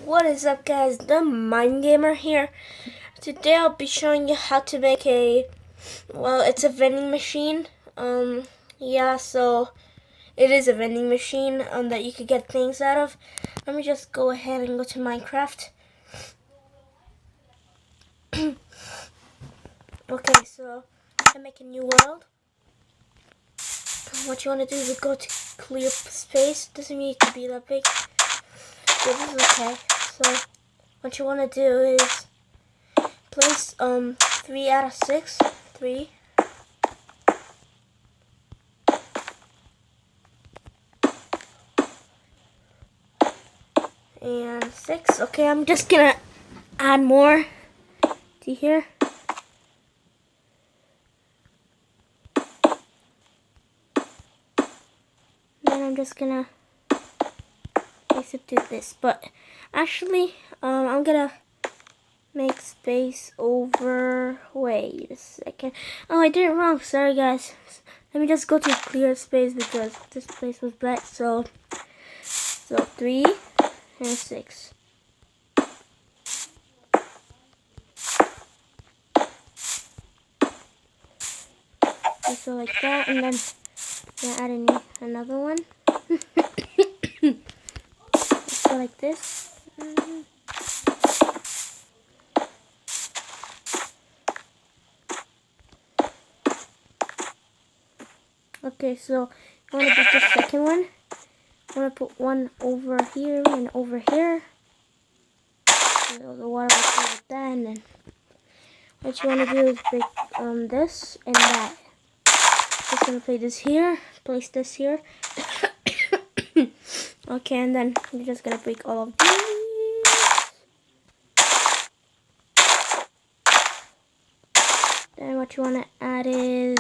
What is up, guys? The Mind Gamer here. Today I'll be showing you how to make it's a vending machine. Yeah, so it is a vending machine that you could get things out of. Let me just go ahead and go to Minecraft. Okay, so I make a new world. What you want to do is go to clear space. Doesn't mean it to be that big. This is okay. So what you want to do is place 3 out of 6. 3. And 6. Okay, I'm just gonna add more to here. Then I'm just gonna place it to this. But actually, I'm gonna make space over. Wait a second. Oh, I did it wrong. Sorry, guys. Let me just go to clear space because this place was black. So 3 and 6. So like that, and then I'm gonna add another one. So like this. Okay, so I want to put the second one. I want to put one over here and over here. So the water will go with that, and then what you want to do is break this and that. Just gonna place this here. Okay, and then you're just gonna break all of these. Then what you wanna add is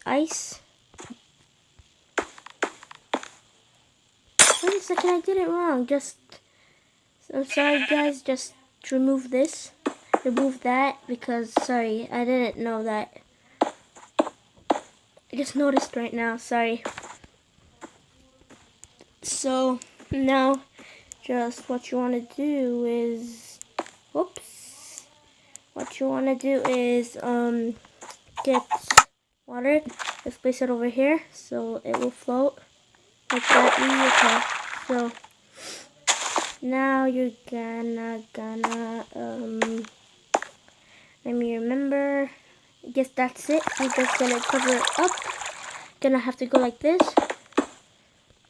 ice. Wait a second, I did it wrong. I'm sorry, guys. Just remove this. Remove that because sorry, I didn't know that. I just noticed right now, sorry. So now just what you want to do is get water. Let's place it over here so it will float like that. Okay. So now you're gonna let me remember. I guess that's it. We're just gonna cover it up. Gonna have to go like this.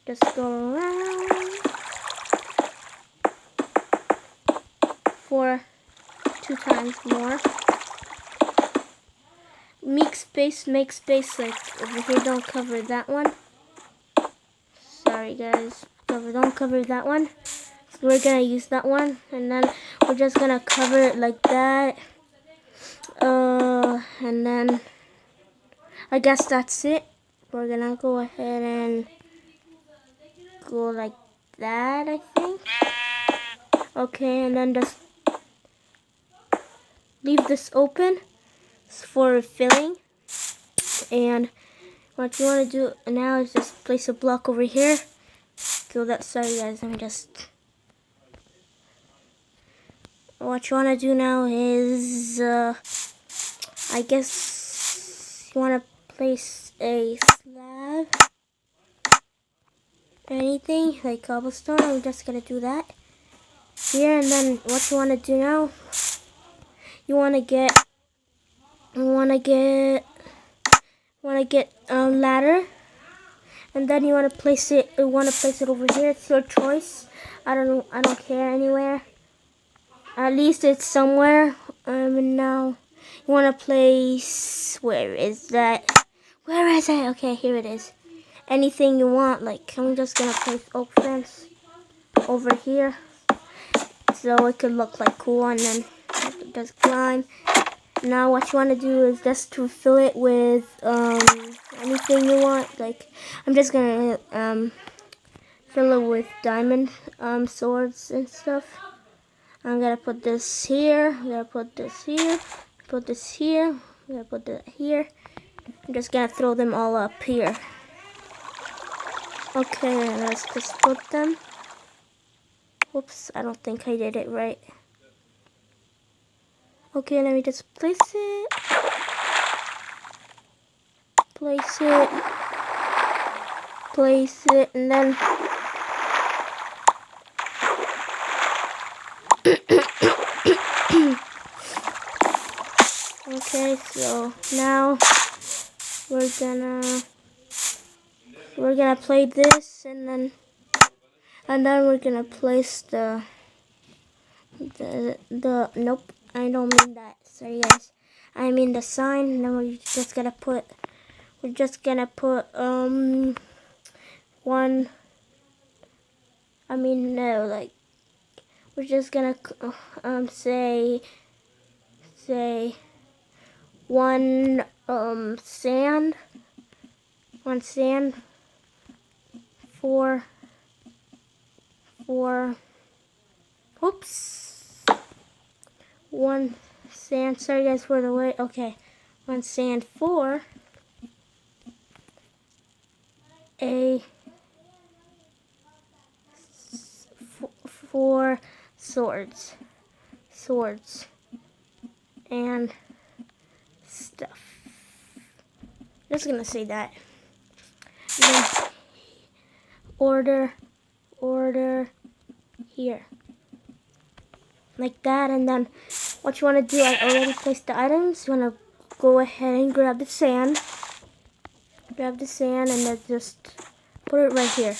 Just go around for 2 times more. Make space like over here. Don't cover that one. Sorry, guys. Don't cover that one. So we're gonna use that one, and then we're just gonna cover it like that. And then I guess that's it. We're gonna go ahead and go like that, I think. Okay, and then just leave this open for filling. And what you want to do now is just place a block over here. So that's, sorry guys, what you want to do now is I guess you want to place a slab, anything like cobblestone. I'm just gonna do that here, and then what you want to do now, you want to get ladder, and then you want to place it over here. It's your choice. I don't care anywhere. At least it's somewhere. And now you want to place, where is that? Where is it? Okay, here it is. Anything you want, like I'm just gonna place oak fence over here, so it could look like cool, and then just climb. Now what you want to do is just to fill it with anything you want. Like I'm just gonna fill it with diamond swords and stuff. I'm gonna put this here. I'm gonna put this here. Put this here. I'm gonna put that here. I'm just gonna throw them all up here. Okay, let's just put them. Whoops, I don't think I did it right. Okay, let me just place it. Place it. Place it, and then okay, so now we're gonna play this, and then we're gonna place the nope, I don't mean that. Sorry guys. I mean the sign, and then we're just gonna put one, I mean no, like we're just gonna say one sand for whoops, one sand, sorry guys for the wait, okay, one sand for four swords and stuff. Just gonna say that. Then order here, like that. And then what you want to do, I already placed the items. You want to go ahead and grab the sand, and then just put it right here.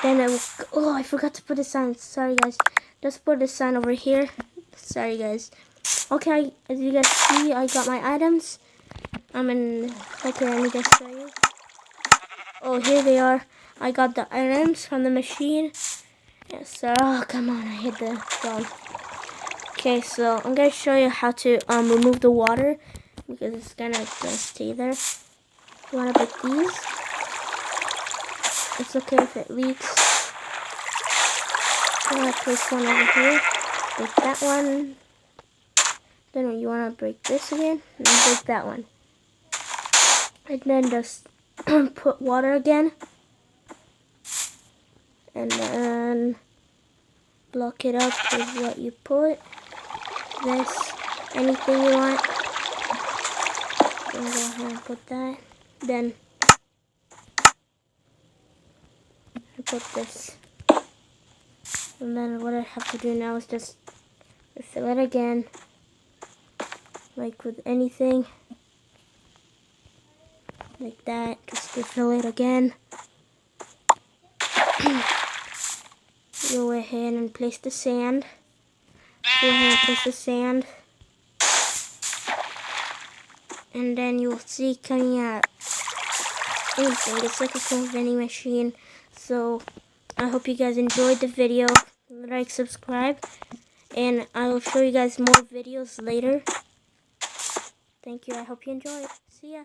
Then it will, oh, I forgot to put the sign. Sorry guys, just put the sign over here. Sorry guys. Okay, as you guys see, I got my items. Okay, let me just show you. Oh, here they are. I got the items from the machine. Yes, so, oh, come on, I hit the phone. Okay, so I'm gonna show you how to remove the water, because it's gonna stay there. You wanna break these? It's okay if it leaks. You wanna place one over here, break that one. Then you wanna break this again, and then break that one. And then just put water again. And then block it up with what you put. This, anything you want. Then go ahead and put that. Then I put this. And then what I have to do now is just fill it again. Like with anything. Like that. Just refill it again. Go ahead and place the sand. And then you'll see coming out anything. It's like a cool vending machine. So I hope you guys enjoyed the video. Like, subscribe, and I will show you guys more videos later. Thank you. I hope you enjoyed. See ya.